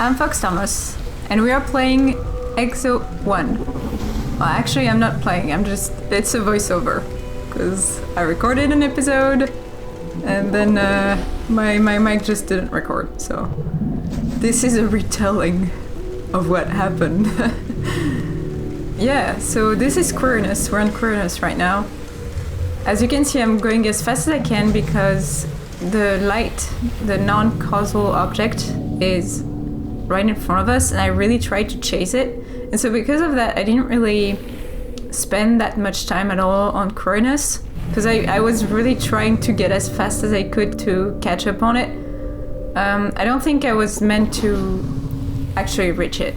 I'm Fox Thomas, and we are playing Exo One. Well, actually, I'm not playing, it's a voiceover, because I recorded an episode, and then my mic just didn't record, so this is a retelling of what happened. Yeah, so this is Queerness, we're on Queerness right now. As you can see, I'm going as fast as I can because the light, the non-causal object, is right in front of us, and I really tried to chase it. And so because of that, I didn't really spend that much time at all on Queerness, because I was really trying to get as fast as I could to catch up on it. I don't think I was meant to actually reach it.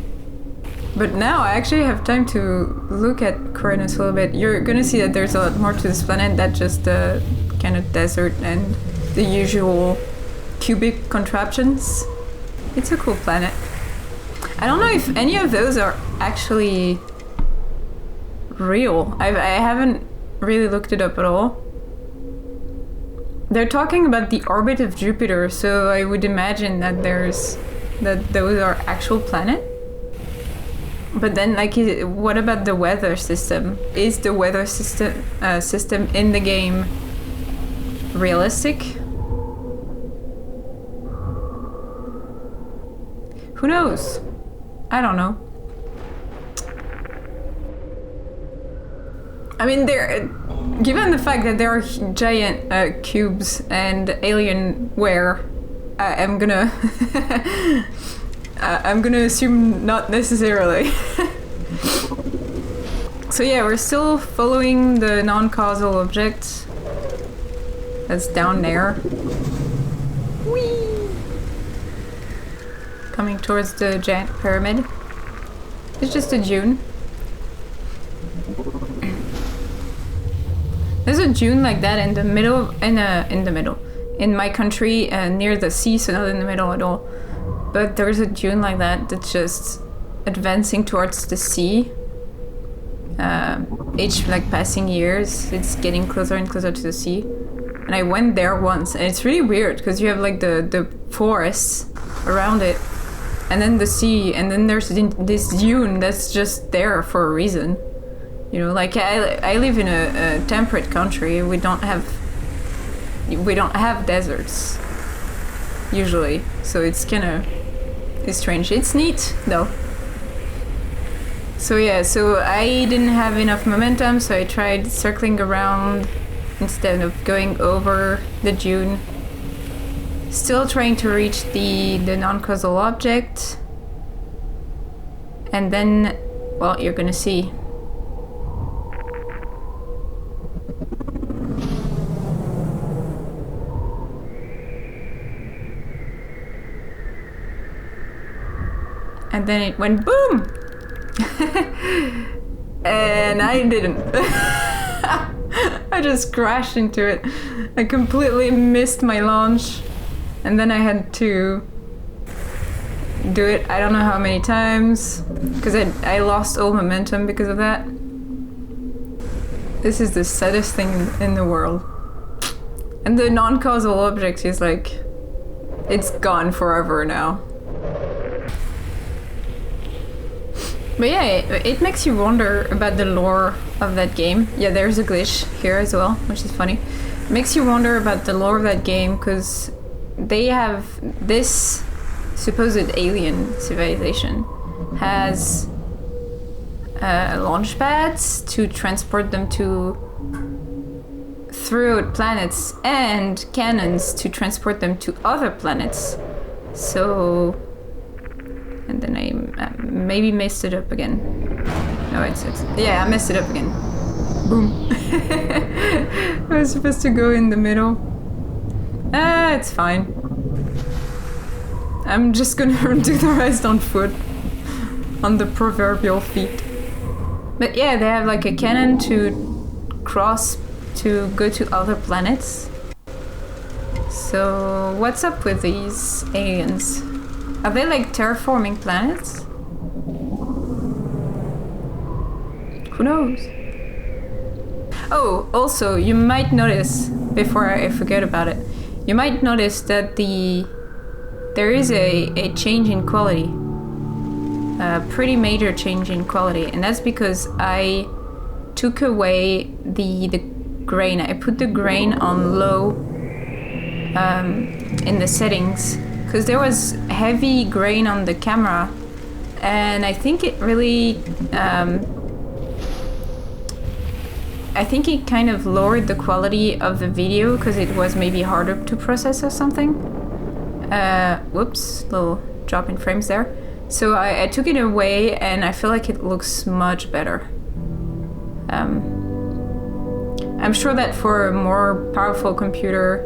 But now I actually have time to look at Queerness a little bit. You're gonna see that there's a lot more to this planet than just the kind of desert and the usual cubic contraptions. It's a cool planet. I don't know if any of those are actually real. I haven't really looked it up at all. They're talking about the orbit of Jupiter, so I would imagine that those are actual planets. But then, like, what about the weather system? Is the weather system in the game realistic? Who knows? I don't know. I mean, given the fact that there are giant cubes and alienware, I'm gonna I'm gonna assume not necessarily. So yeah, we're still following the non-causal object that's down there. Whee! Coming towards the giant pyramid. It's just a dune. There's a dune like that in the middle, in my country, near the sea, so not in the middle at all. But there's a dune like that that's just advancing towards the sea. Each like passing years, it's getting closer and closer to the sea. And I went there once, and it's really weird because you have like the forests around it, and then the sea, and then there's this dune that's just there for a reason. You know, like I live in a temperate country. We don't have deserts usually, so it's strange. It's neat though. So yeah, so I didn't have enough momentum, so I tried circling around instead of going over the dune. Still trying to reach the non-causal object. And then, well, you're gonna see. And then it went boom! And I didn't. I just crashed into it. I completely missed my launch. And then I had to do it I don't know how many times, because I lost all momentum because of that. This is the saddest thing in the world. And the non-causal object is like, it's gone forever now. But yeah, it makes you wonder about the lore of that game. Yeah, there's a glitch here as well, which is funny. It makes you wonder about the lore of that game, because they have this supposed alien civilization has launch pads to transport them through planets, and cannons to transport them to other planets. So, and then I maybe messed it up again. No, yeah, I messed it up again. Boom. I was supposed to go in the middle. It's fine. I'm just gonna do the rest on foot. On the proverbial feet. But yeah, they have like a cannon to cross to go to other planets. So what's up with these aliens? Are they like terraforming planets? Who knows? Oh, also, you might notice, before I forget about it, you might notice that the there is a change in quality. A pretty major change in quality, and that's because I took away the grain. I put the grain on low in the settings because there was heavy grain on the camera, and I think it really I think it kind of lowered the quality of the video because it was maybe harder to process or something. Whoops, little drop in frames there. So I took it away, and I feel like it looks much better. I'm sure that for a more powerful computer,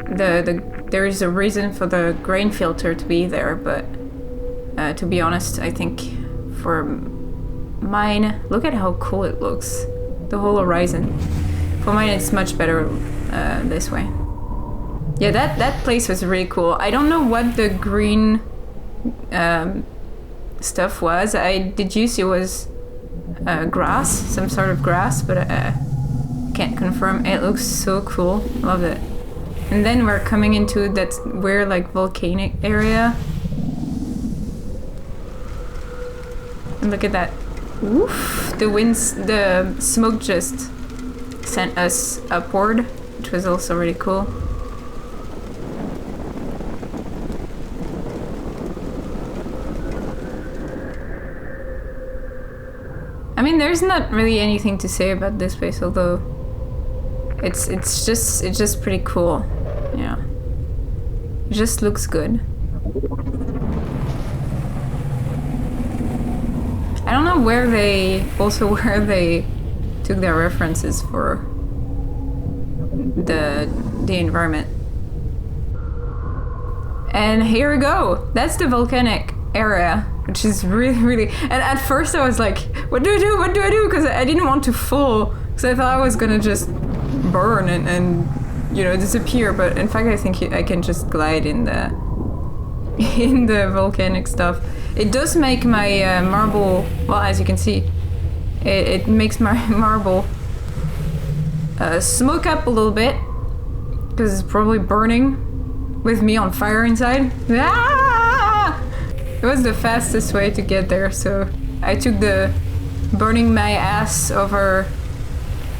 there is a reason for the grain filter to be there, but to be honest, I think for mine, look at how cool it looks, the whole horizon. For mine, it's much better this way. Yeah, that place was really cool. I don't know what the green stuff was. I did use it was grass, some sort of grass, but can't confirm. It looks so cool. Love it. And then we're coming into that weird like volcanic area. And look at that. Oof. The smoke just sent us upward, which was also really cool. I mean, there's not really anything to say about this place, although it's just pretty cool. Yeah, it just looks good. I don't know where they took their references for the environment. And here we go. That's the volcanic area, which is really. And at first I was like, what do I do? What do I do? Because I didn't want to fall, because I thought I was gonna just burn and you know, disappear. But in fact, I think I can just glide in the volcanic stuff. It does make my marble, well, as you can see, it makes my marble smoke up a little bit, because it's probably burning with me on fire inside. Ah! It was the fastest way to get there, so I took the burning my ass over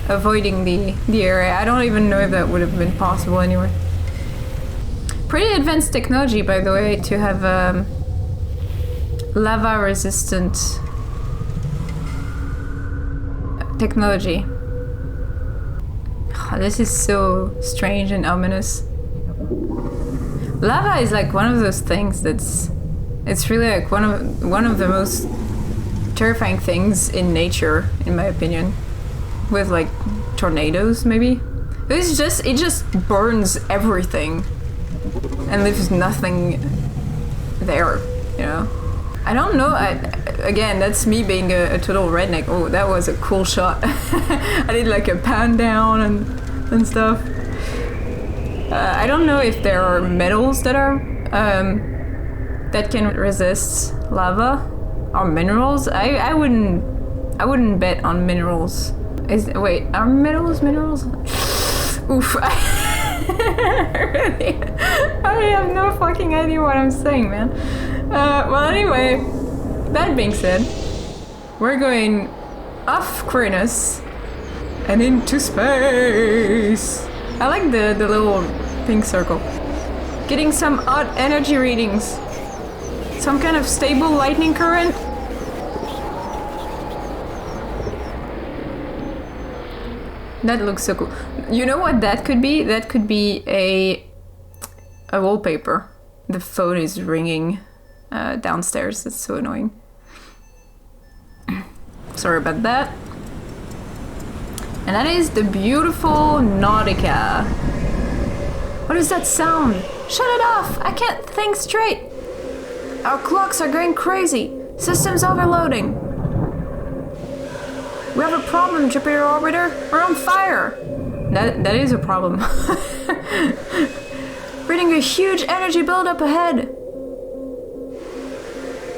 avoiding the area. I don't even know if that would have been possible anyway. Pretty advanced technology, by the way, to have lava resistant technology. Oh, this is so strange and ominous. Lava is like one of those things it's really like one of the most terrifying things in nature, in my opinion, with like tornadoes maybe. It just burns everything and leaves nothing there, you know. I don't know. Again, that's me being a total redneck. Oh, that was a cool shot. I did like a pan down and stuff. I don't know if there are metals that are that can resist lava, or minerals. I wouldn't bet on minerals. Wait, are minerals? Oof. I have no fucking idea what I'm saying, man. Well, anyway, that being said, we're going off Quirinus and into space. I like the little pink circle. Getting some odd energy readings. Some kind of stable lightning current. That looks so cool. You know what that could be? That could be a wallpaper. The phone is ringing downstairs. That's so annoying. Sorry about that. And that is the beautiful Nautica. What is that sound? Shut it off! I can't think straight! Our clocks are going crazy! System's overloading! We have a problem, Jupiter Orbiter! We're on fire! That is a problem. Reading a huge energy buildup ahead!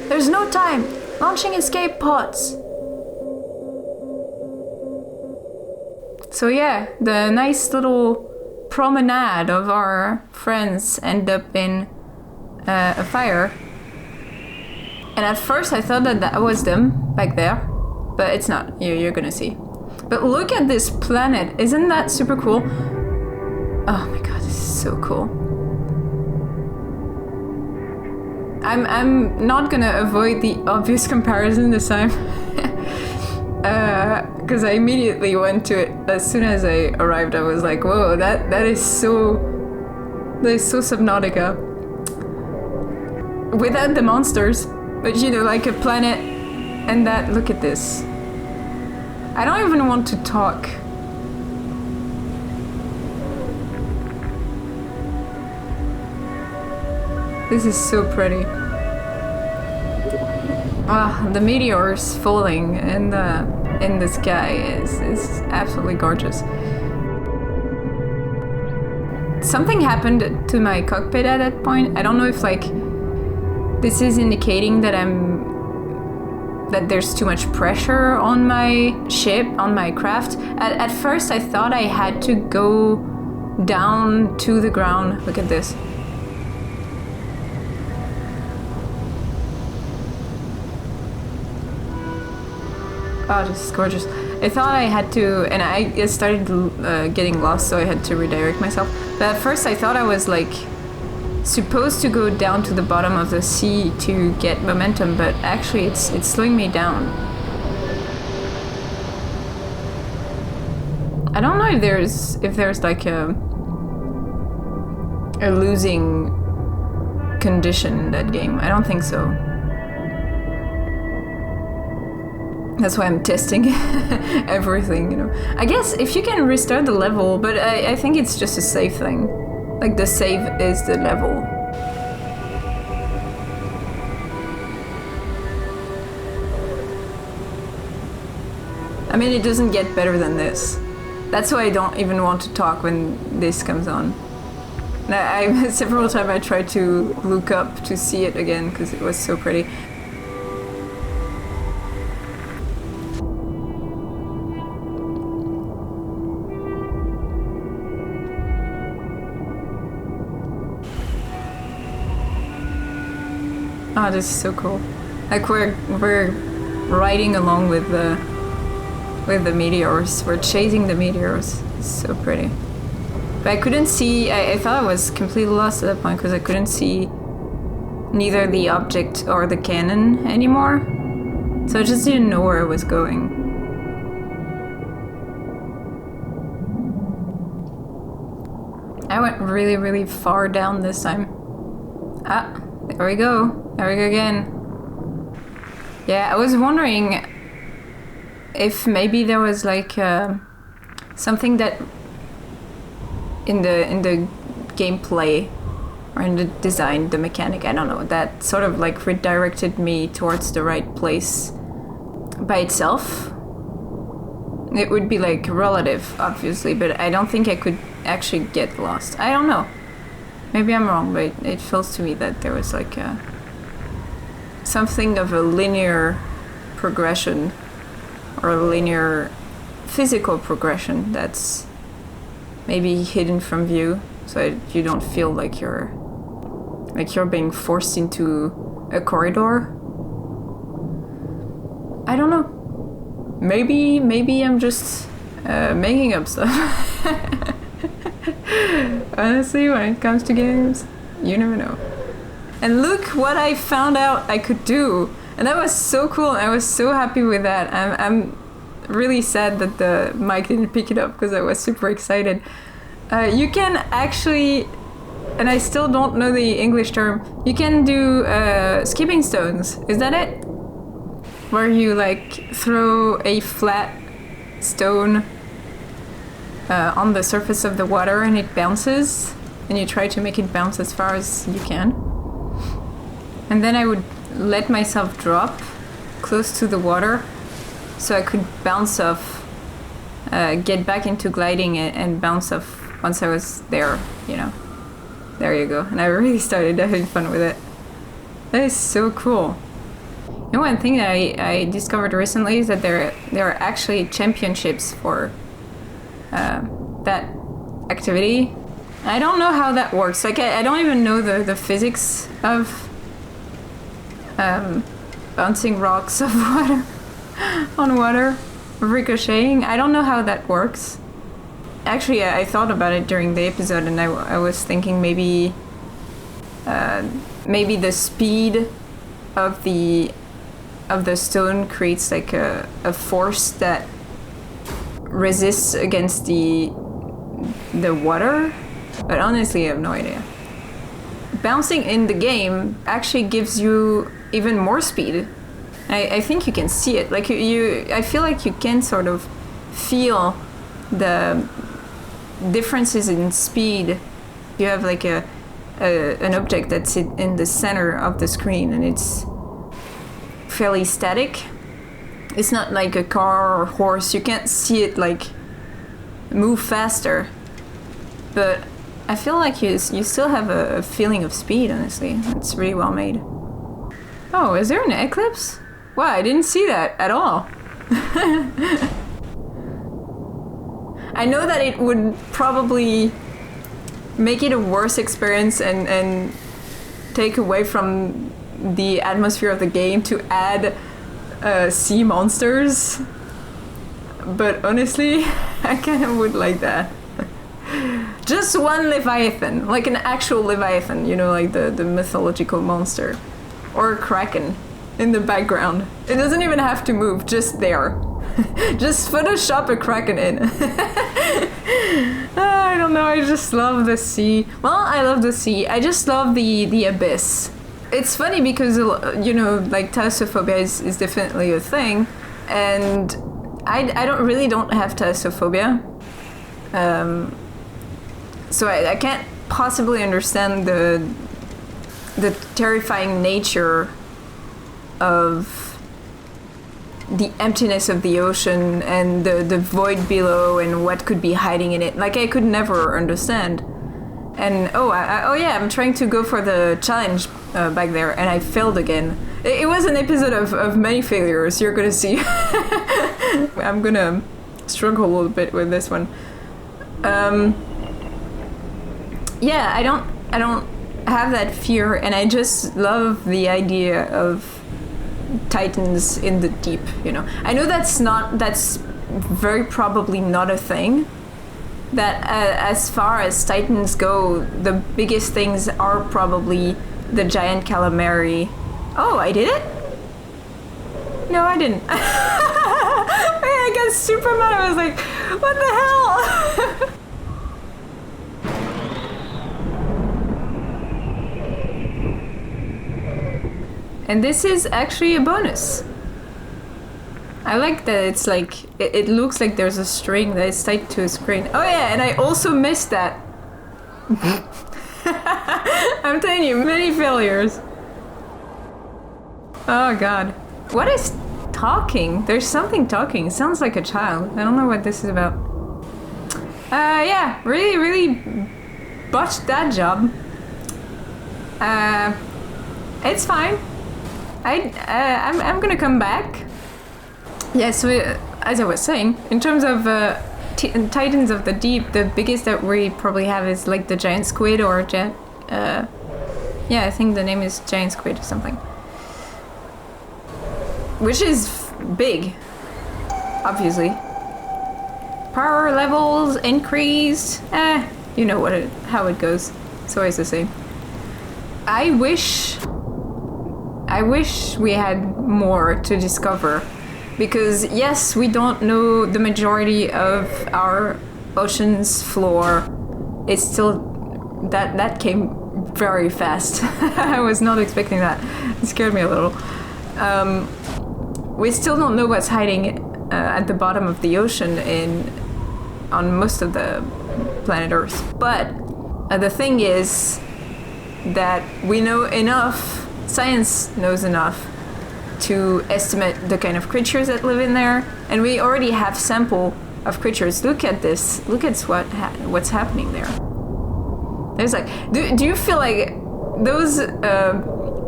There's no time! Launching escape pods! So yeah, the nice little promenade of our friends end up in a fire. And at first I thought that that was them back there, but it's not. You're gonna see. But look at this planet. Isn't that super cool? Oh my god, this is so cool. I'm not gonna avoid the obvious comparison this time. Because I immediately went to it as soon as I arrived. I was like, whoa, that is so Subnautica. Without the monsters, but you know, like a planet, and that, look at this. I don't even want to talk. This is so pretty. Ah, the meteors falling in the sky is absolutely gorgeous. Something happened to my cockpit at that point. I don't know if like this is indicating that there's too much pressure on my ship, on my craft. At first I thought I had to go down to the ground. Look at this. Oh, this is gorgeous. I thought I had to, and I started getting lost, so I had to redirect myself. But at first I thought I was like supposed to go down to the bottom of the sea to get momentum, but actually it's slowing me down. I don't know if there's like a losing condition in that game. I don't think so. That's why I'm testing everything, you know. I guess if you can restart the level, but I think it's just a save thing. Like the save is the level. I mean, it doesn't get better than this. That's why I don't even want to talk when this comes on. Several times I tried to look up to see it again because it was so pretty. Oh, this is so cool. Like we're riding along with the meteors. We're chasing the meteors. It's so pretty. But I couldn't see. I thought I was completely lost at that point because I couldn't see neither the object or the cannon anymore. So I just didn't know where I was going. I went really, really far down this time. Ah, there we go. There we go again. Yeah, I was wondering if maybe there was like something that in the gameplay or in the design, the mechanic, I don't know, that sort of like redirected me towards the right place by itself. It would be like relative, obviously, but I don't think I could actually get lost. I don't know. Maybe I'm wrong, but it feels to me that there was like something of a linear progression or a linear physical progression that's maybe hidden from view, so you don't feel like you're being forced into a corridor. I don't know. Maybe I'm just making up stuff. Honestly, when it comes to games, you never know. And look what I found out I could do. And that was so cool. I was so happy with that. I'm really sad that the mic didn't pick it up because I was super excited. You can actually, and I still don't know the English term, you can do skipping stones. Is that it? Where you like throw a flat stone on the surface of the water and it bounces, and you try to make it bounce as far as you can. And then I would let myself drop close to the water so I could bounce off, get back into gliding and bounce off once I was there, you know. There you go. And I really started having fun with it. That is so cool. You know, one thing that I discovered recently is that there are actually championships for that activity. I don't know how that works. Like, I don't even know the physics of bouncing rocks of water on water, ricocheting. I don't know how that works. Actually, I thought about it during the episode, and I was thinking maybe the speed of the stone creates like a force that resists against the water, but honestly I have no idea. Bouncing in the game actually gives you even more speed. I think you can see it. Like I feel like you can sort of feel the differences in speed. You have like an object that's in the center of the screen, and it's fairly static. It's not like a car or horse. You can't see it like move faster, but I feel like you still have a feeling of speed. Honestly, it's really well made. Oh, is there an eclipse? Wow, I didn't see that at all. I know that it would probably make it a worse experience and take away from the atmosphere of the game to add sea monsters, but honestly I kind of would like that. Just one leviathan, like an actual leviathan, you know, like the mythological monster, or a kraken in the background. It doesn't even have to move, just there. Just Photoshop a kraken in. I don't know, I just love the sea. Well, I love the sea. I just love the abyss. It's funny because, you know, like thalassophobia is definitely a thing, and I don't have thalassophobia. So I can't possibly understand the terrifying nature of the emptiness of the ocean and the void below and what could be hiding in it. Like, I could never understand. And I'm trying to go for the challenge back there, and I failed again. It was an episode of many failures, you're gonna see. I'm gonna struggle a little bit with this one. I don't have that fear, and I just love the idea of titans in the deep, you know. I know that's very probably not a thing. That as far as titans go, the biggest things are probably the giant calamari. Oh, I did it? No, I didn't. I got super mad. I was like, what the hell? And this is actually a bonus. I like that it's like, it looks like there's a string that is tied to a screen. Oh yeah, and I also missed that. I'm telling you, many failures. Oh god. What is talking? There's something talking. It sounds like a child. I don't know what this is about. Yeah, really botched that job. It's fine. I'm gonna come back. Yes, as I was saying, in terms of Titans of the Deep, the biggest that we probably have is like the giant squid or I think the name is giant squid or something. Which is big, obviously. Power levels increased. You know how it goes. It's always the same. I wish we had more to discover. Because yes, we don't know the majority of our ocean's floor. It's still that came very fast. I was not expecting that. It scared me a little. We still don't know what's hiding at the bottom of the ocean on most of the planet Earth. But the thing is that we know enough. Science knows enough to estimate the kind of creatures that live in there, and we already have sample of creatures. Look at this. Look at what's happening there. There's like, do you feel like those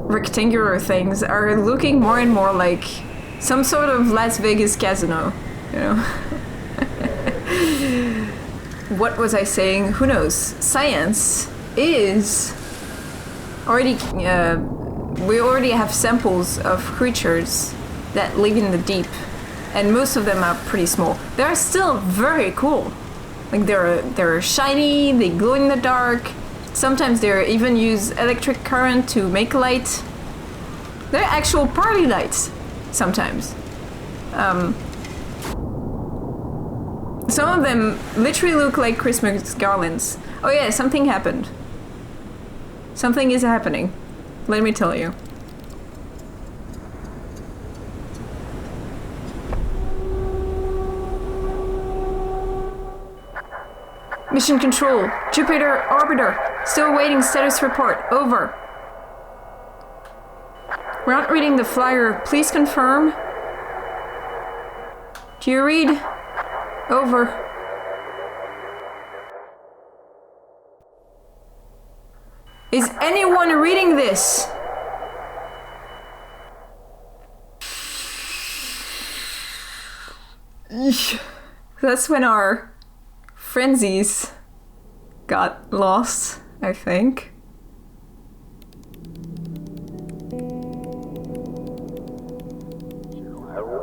rectangular things are looking more and more like some sort of Las Vegas casino? You know. what was I saying? Who knows? Science is already, we already have samples of creatures that live in the deep, and most of them are pretty small. They're still very cool. Like they're shiny, they glow in the dark. Sometimes they even use electric current to make light. They're actual party lights sometimes. Some of them literally look like Christmas garlands. Oh yeah, something happened. Something is happening. Let me tell you. Mission control, Jupiter orbiter. Still awaiting status report. Over. We're not reading the flyer. Please confirm. Do you read? Over. Is anyone reading this? That's when our frenzies got lost, I think.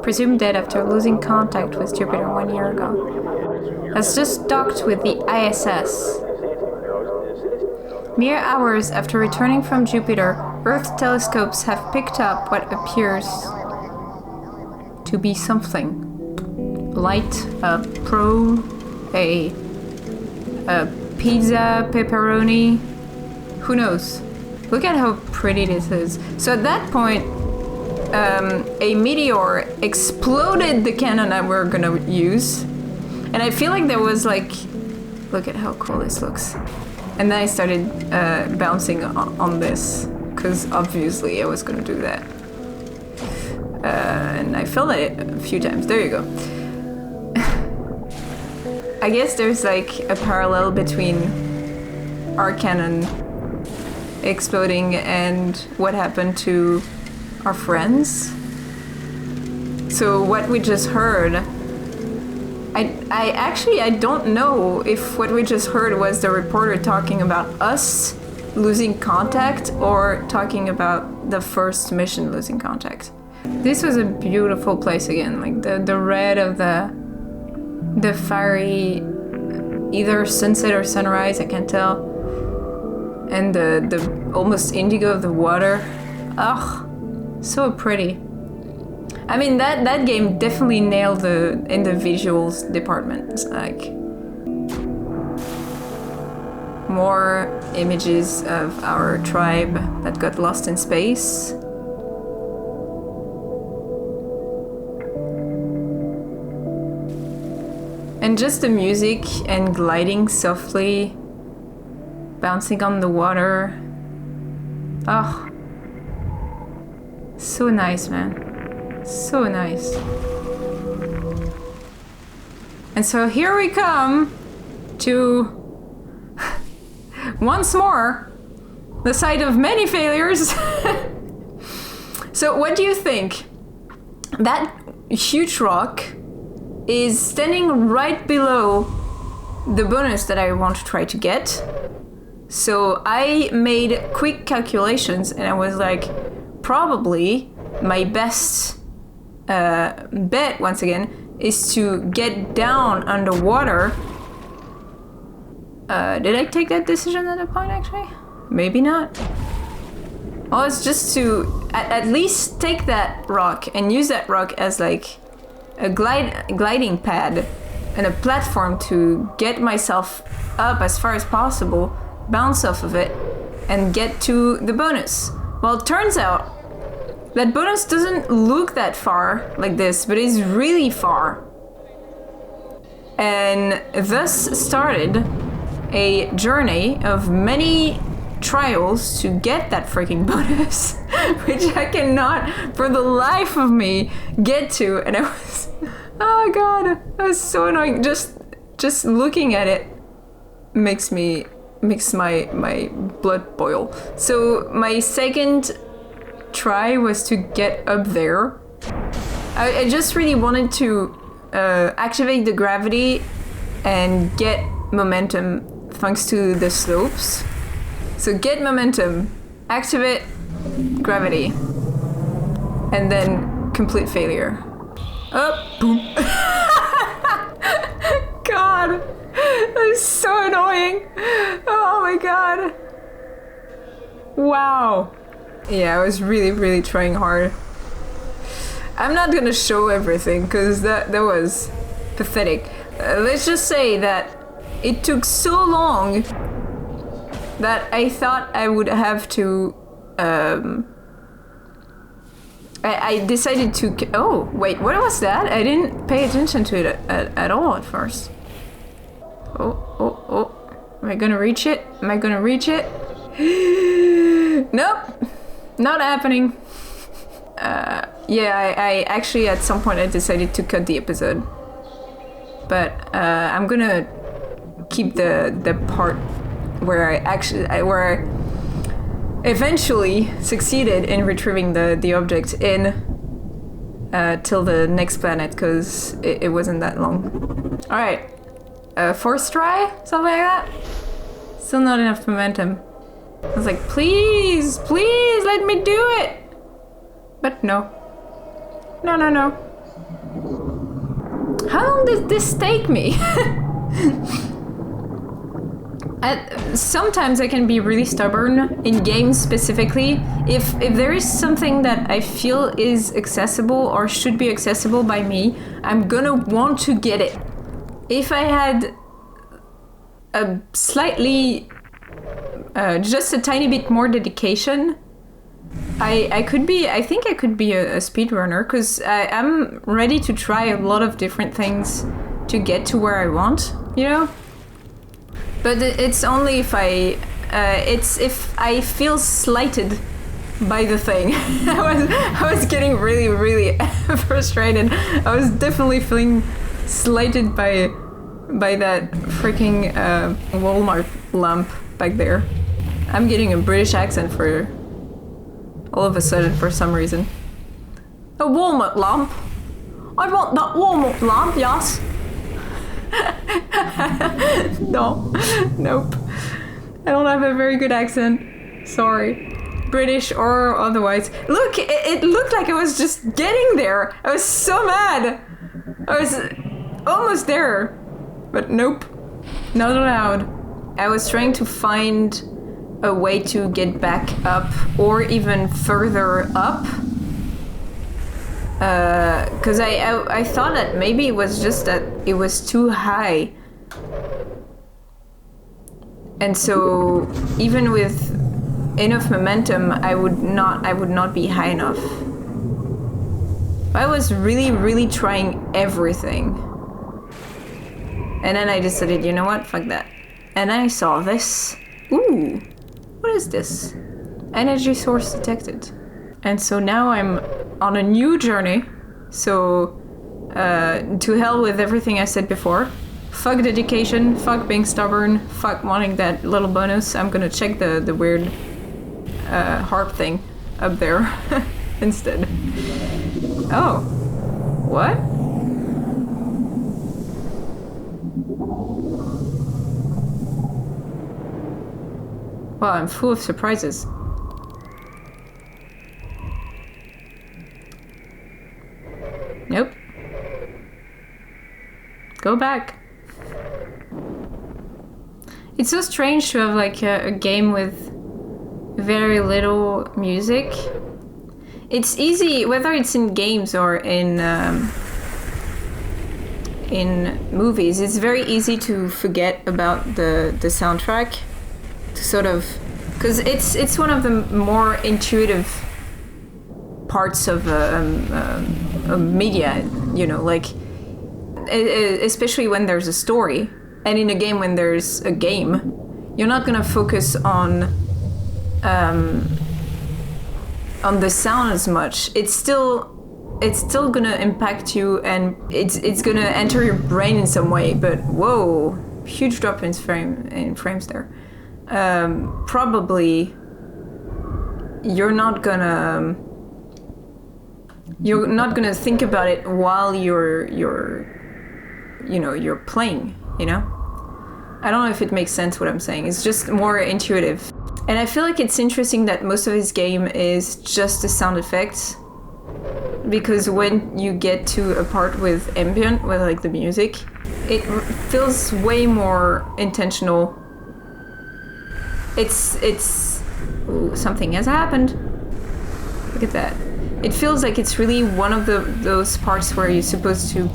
Presumed dead after losing contact with Jupiter 1 year ago. Has just docked with the ISS. Mere hours after returning from Jupiter, Earth telescopes have picked up what appears to be something. Light, a probe, a pizza, pepperoni, who knows? Look at how pretty this is. So at that point, a meteor exploded the cannon that we're gonna use. And I feel like there was like, look at how cool this looks. And then I started bouncing on this, because obviously I was gonna do that. And I fell at it a few times. There you go. I guess there's like a parallel between our cannon exploding and what happened to our friends. So what we just heard, I don't know if what we just heard was the reporter talking about us losing contact or talking about the first mission losing contact. This was a beautiful place again, like the red of the fiery, either sunset or sunrise, I can't tell. And the almost indigo of the water. Ugh, so pretty. I mean, that game definitely nailed in the visuals department. It's like more images of our tribe that got lost in space. And just the music and gliding softly, bouncing on the water. Oh, so nice, man. So nice. And so here we come to once more the site of many failures. So what do you think? That huge rock is standing right below the bonus that I want to try to get. So I made quick calculations and I was like, probably my best bet once again is to get down underwater. Did I take that decision at that point actually? Maybe not. Well, it's just to at least take that rock and use that rock as like a gliding pad and a platform to get myself up as far as possible, bounce off of it, and get to the bonus. Well, it turns out that bonus doesn't look that far like this, but is really far. And thus started a journey of many trials to get that freaking bonus, which I cannot for the life of me get to. And I was, oh god, that was so annoying. Just looking at it makes my blood boil. So my second try was to get up there. I just really wanted to activate the gravity and get momentum thanks to the slopes. So get momentum, activate gravity, and then complete failure. Oh, boom. God, that's so annoying. Oh my god. Wow. Yeah, I was really trying hard. I'm not gonna show everything because that was pathetic. Let's just say that it took so long that I thought I would have to I decided to... Oh, wait, what was that? I didn't pay attention to it at all at first. Oh. Am I gonna reach it? Am I gonna reach it? Nope. Not happening. Yeah, I actually at some point I decided to cut the episode. But I'm gonna keep the part where I eventually succeeded in retrieving the object in till the next planet, because it wasn't that long. Alright, fourth try? Something like that? Still not enough momentum. I was like, please let me do it! But no. No. How long did this take me? Sometimes I can be really stubborn in games specifically. If there is something that I feel is accessible or should be accessible by me, I'm gonna want to get it. If I had a slightly, just a tiny bit more dedication, I think I could be a speedrunner, because I'm ready to try a lot of different things to get to where I want, you know? But it's only if if I feel slighted by the thing. I was getting really frustrated. I was definitely feeling slighted by that freaking Walmart lamp back there. I'm getting a British accent for all of a sudden for some reason. A Walmart lamp. I want that Walmart lamp, yes. No, nope. I don't have a very good accent. Sorry. British or otherwise. Look, it looked like I was just getting there. I was so mad. I was almost there. But nope. Not allowed. I was trying to find a way to get back up or even further up. Because I thought that maybe it was just that it was too high. And so even with enough momentum, I would not be high enough. I was really trying everything. And then I decided, you know what, fuck that. And I saw this. Ooh, what is this? Energy source detected. And so now I'm on a new journey. So, to hell with everything I said before. Fuck dedication, fuck being stubborn, fuck wanting that little bonus. I'm gonna check the weird harp thing up there instead. Oh, what? Wow, I'm full of surprises. Nope. Go back. It's so strange to have like a game with very little music. It's easy, whether it's in games or in movies, it's very easy to forget about the soundtrack. To sort of, because it's one of the more intuitive parts of media, you know, like especially when there's a story, and in a game when there's a game, you're not gonna focus on the sound as much. It's still gonna impact you, and it's gonna enter your brain in some way. But whoa, huge drop in frames there. Probably you're not gonna think about it while you're playing, you know. I don't know if it makes sense what I'm saying. It's just more intuitive. And I feel like it's interesting that most of his game is just the sound effects. Because when you get to a part with ambient, with like the music, it feels way more intentional. It's ooh, something has happened. Look at that. It feels like it's really one of those parts where you're supposed to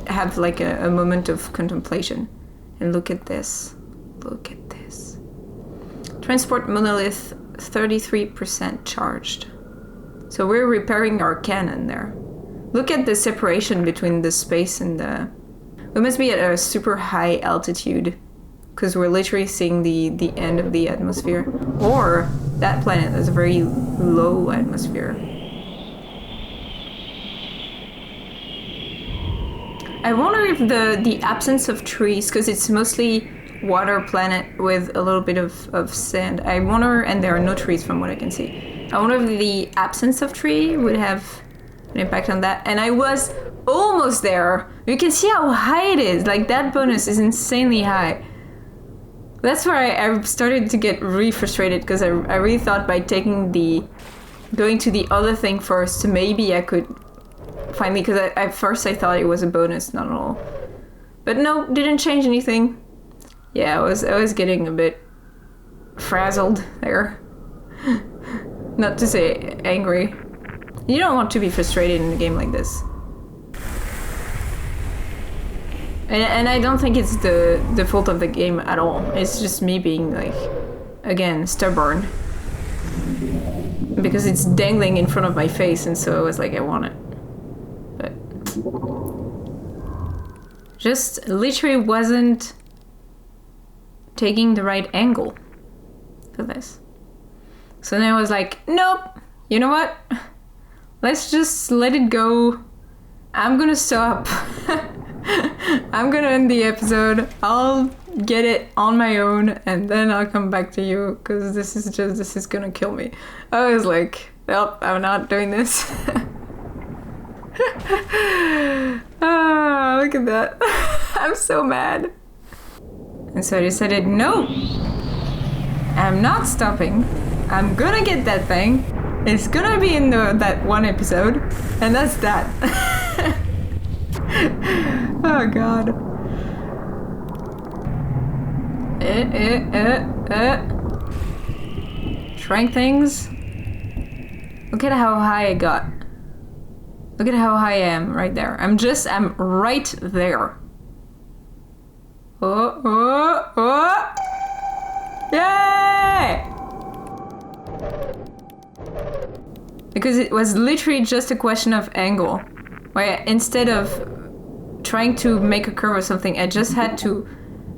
have like a moment of contemplation. And look at this. Look at this. Transport monolith 33% charged. So we're repairing our cannon there. Look at the separation between the space and the... We must be at a super high altitude because we're literally seeing the end of the atmosphere. Or that planet has a very low atmosphere. I wonder if the absence of trees, because it's mostly water planet with a little bit of sand. I wonder, and there are no trees from what I can see. I wonder if the absence of tree would have an impact on that. And I was almost there. You can see how high it is. Like that bonus is insanely high. That's where I started to get really frustrated because I really thought by going to the other thing first, maybe I could finally, because at first I thought it was a bonus, not at all. But no, didn't change anything. Yeah, I was getting a bit frazzled there. Not to say angry. You don't want to be frustrated in a game like this. And I don't think it's the fault of the game at all. It's just me being like, again, stubborn. Because it's dangling in front of my face, and so I was like, I want it. But just literally wasn't taking the right angle for this. So then I was like, nope, you know what? Let's just let it go. I'm gonna stop. I'm gonna end the episode. I'll get it on my own and then I'll come back to you because this is gonna kill me. I was like, nope, I'm not doing this. Ah, look at that. I'm so mad. And so I decided, no, I'm not stopping. I'm gonna get that thing. It's gonna be in that one episode, and that's that. Oh god. Trying things. Look at how high I got. Look at how high I am right there. I'm right there. Oh. Yay! Because it was literally just a question of angle. Where instead of trying to make a curve or something, I just had to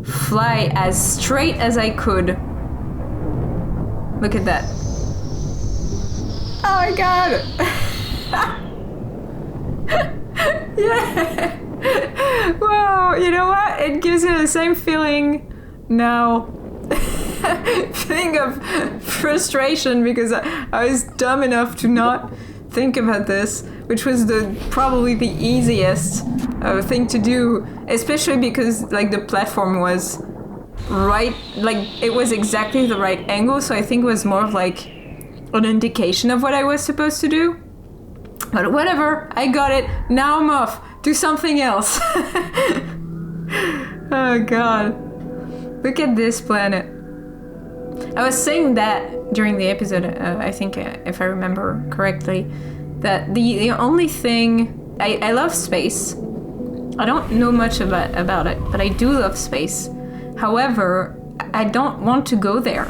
fly as straight as I could. Look at that. Oh my god! Yeah! Wow, you know what? It gives me the same feeling now. Feeling of frustration because I was dumb enough to not think about this, which was probably the easiest thing to do, especially because like the platform was right, like it was exactly the right angle, so I think it was more of like an indication of what I was supposed to do. But whatever, I got it. Now I'm off. Do something else. Oh god. Look at this planet. I was saying that during the episode, I think, if I remember correctly, that the only thing... I love space. I don't know much about it, but I do love space. However, I don't want to go there.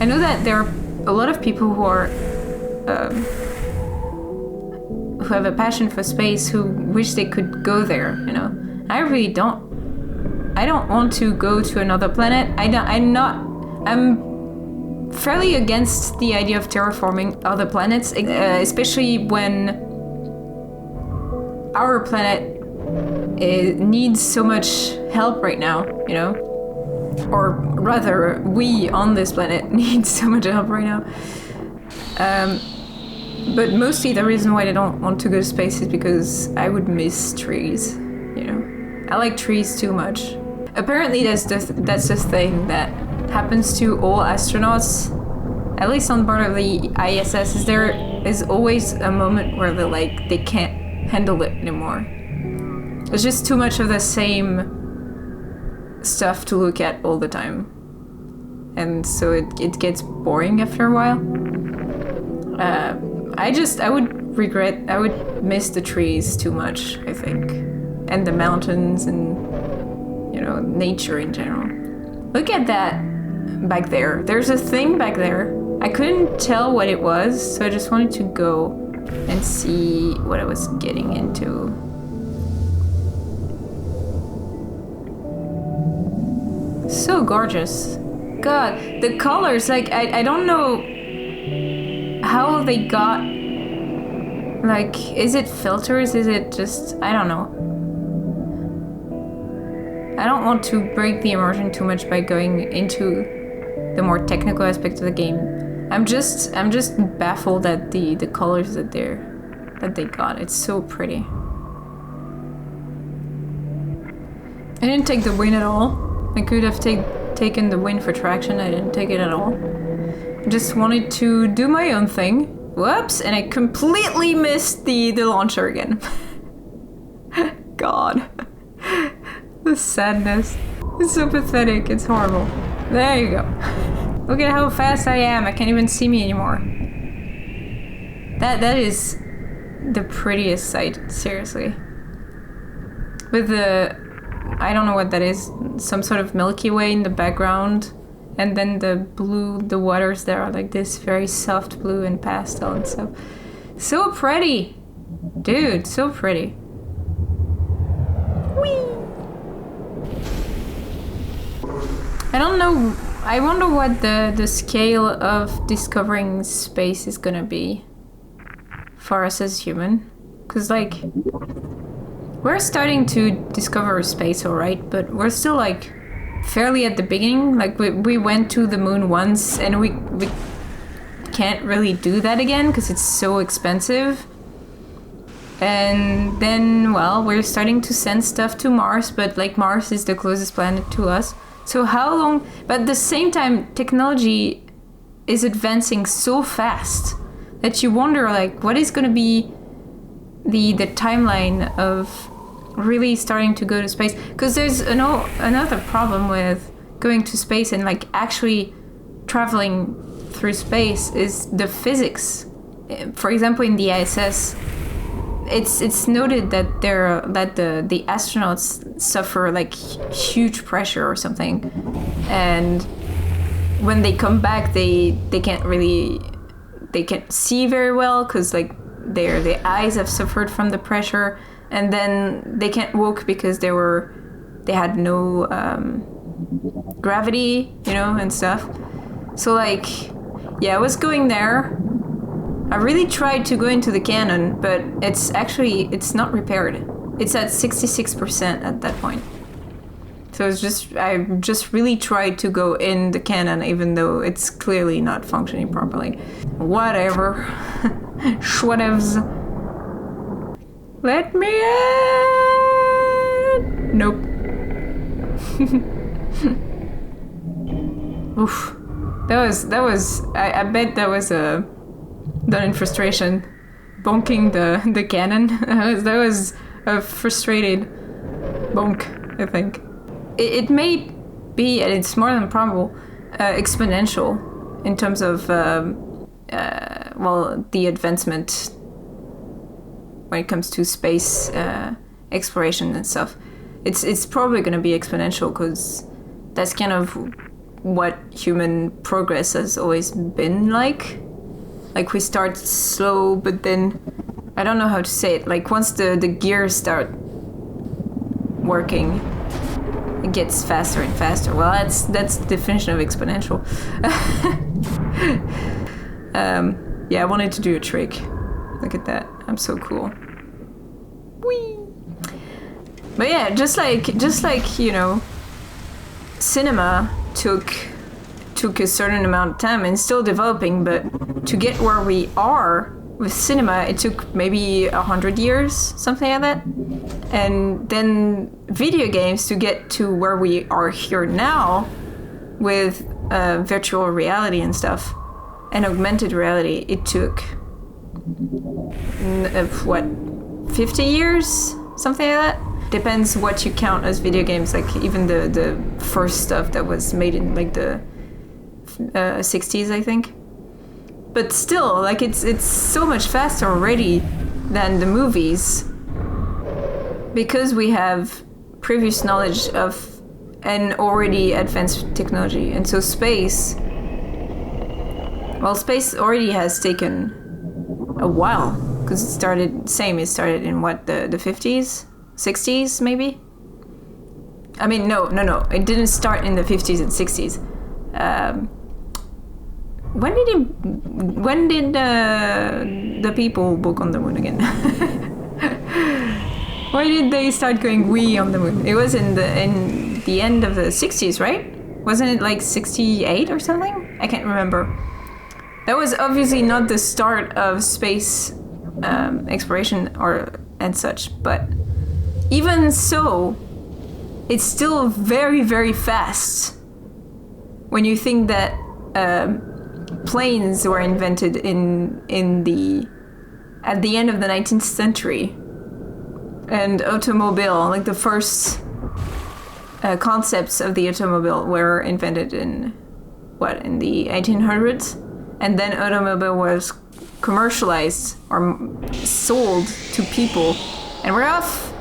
I know that there are a lot of people who are... who have a passion for space, who wish they could go there, you know? I really don't. I don't want to go to another planet. I'm fairly against the idea of terraforming other planets, especially when our planet needs so much help right now, you know? Or rather, we on this planet need so much help right now. But mostly the reason why I don't want to go to space is because I would miss trees, you know? I like trees too much. apparently that's the thing that happens to all astronauts, at least on board of the ISS, is there is always a moment where they can't handle it anymore. It's just too much of the same stuff to look at all the time. And so it gets boring after a while. I would miss the trees too much, I think. And the mountains and, nature in general. Look at that back there. There's a thing back there. I couldn't tell what it was, so I just wanted to go and see what I was getting into. So gorgeous. God, the colors, I don't know how they got, is it filters? Is it just, I don't know. I don't want to break the immersion too much by going into the more technical aspects of the game. I'm just baffled at the colors that they got. It's so pretty. I didn't take the wind at all. I could have taken the wind for traction. I didn't take it at all. I just wanted to do my own thing. Whoops! And I completely missed the launcher again. God. The sadness. It's so pathetic. It's horrible. There you go. Look at how fast I am. I can't even see me anymore. That is the prettiest sight, seriously. With the, I don't know what that is, some sort of Milky Way in the background, and then the blue, the waters there are like this very soft blue and pastel and stuff. So pretty! Dude, so pretty. Whee! I don't know, I wonder what the scale of discovering space is gonna be for us as human. Cause we're starting to discover space, alright, but we're still fairly at the beginning. We went to the moon once and we can't really do that again because it's so expensive. And then, well, we're starting to send stuff to Mars, but Mars is the closest planet to us. So how long, but at the same time, technology is advancing so fast that you wonder what is gonna be the timeline of really starting to go to space, because there's another problem with going to space and actually traveling through space is the physics. For example, in the ISS, it's noted that the astronauts suffer huge pressure or something, and when they come back they can't see very well because their eyes have suffered from the pressure. And then they can't walk because they had no gravity, and stuff. So yeah, I was going there. I really tried to go into the cannon, but it's not repaired. It's at 66% at that point. So I just really tried to go in the cannon, even though it's clearly not functioning properly. Whatever. Schwatevs. Let me in! Nope. Oof. That was I bet that was done in frustration. Bonking the cannon. That was a frustrated bonk, I think. It may be, and it's more than probable, exponential in terms of the advancement when it comes to space exploration and stuff. It's probably going to be exponential because that's kind of what human progress has always been like. We start slow, but then I don't know how to say it. Once the gears start working, it gets faster and faster. Well, that's the definition of exponential. Yeah, I wanted to do a trick. Look at that. I'm so cool. Whee! But yeah, just like cinema took a certain amount of time and still developing, but to get where we are with cinema, it took maybe 100 years, something like that. And then video games to get to where we are here now with virtual reality and stuff and augmented reality, it took, 50 years? Something like that? Depends what you count as video games, like even the first stuff that was made in like the 60s, I think. But still, like it's so much faster already than the movies because we have previous knowledge of an already advanced technology. And so space already has taken a while because it started in what, the 50s, 60s maybe? I mean, no, it didn't start in the 50s and 60s. When did the people walk on the moon again? Why did they start going "we" on the moon? It was in the end of the 60s, right? Wasn't it like 68 or something? I can't remember. That was obviously not the start of space exploration and such, but even so, it's still very, very fast when you think that planes were invented at the end of the 19th century, and automobile, like the first concepts of the automobile were invented in the 1800s, and then automobile was commercialized or sold to people, and we're off.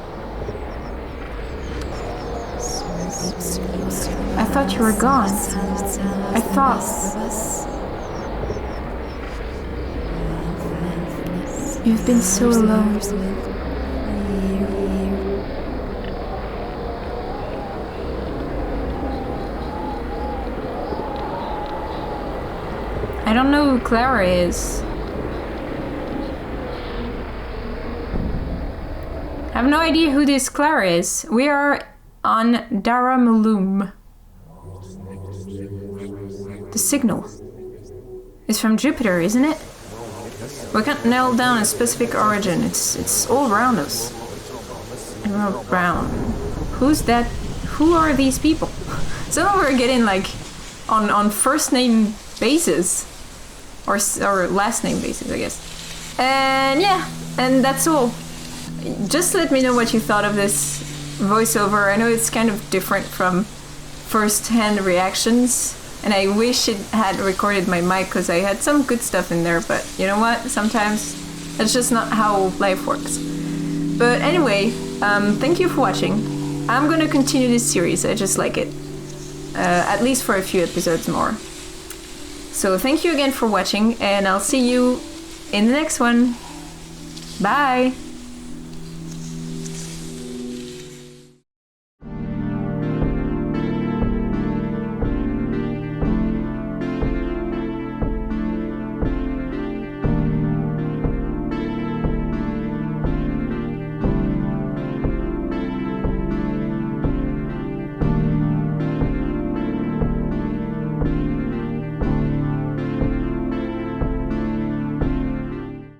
I thought you were gone. I thought. You've been so alone. I don't know who Clara is. I have no idea who this Clara is. We are on Daramalum. The signal is from Jupiter, isn't it? We can't nail down a specific origin. It's all around us. Emerald Brown. Who's that? Who are these people? Some of them are getting like on first name basis or last name basis, I guess. And yeah, and that's all. Just let me know what you thought of this voiceover. I know it's kind of different from first-hand reactions, and I wish it had recorded my mic because I had some good stuff in there, but you know what? Sometimes that's just not how life works. But anyway, thank you for watching. I'm gonna continue this series. I just like it. At least for a few episodes more. So thank you again for watching, and I'll see you in the next one. Bye!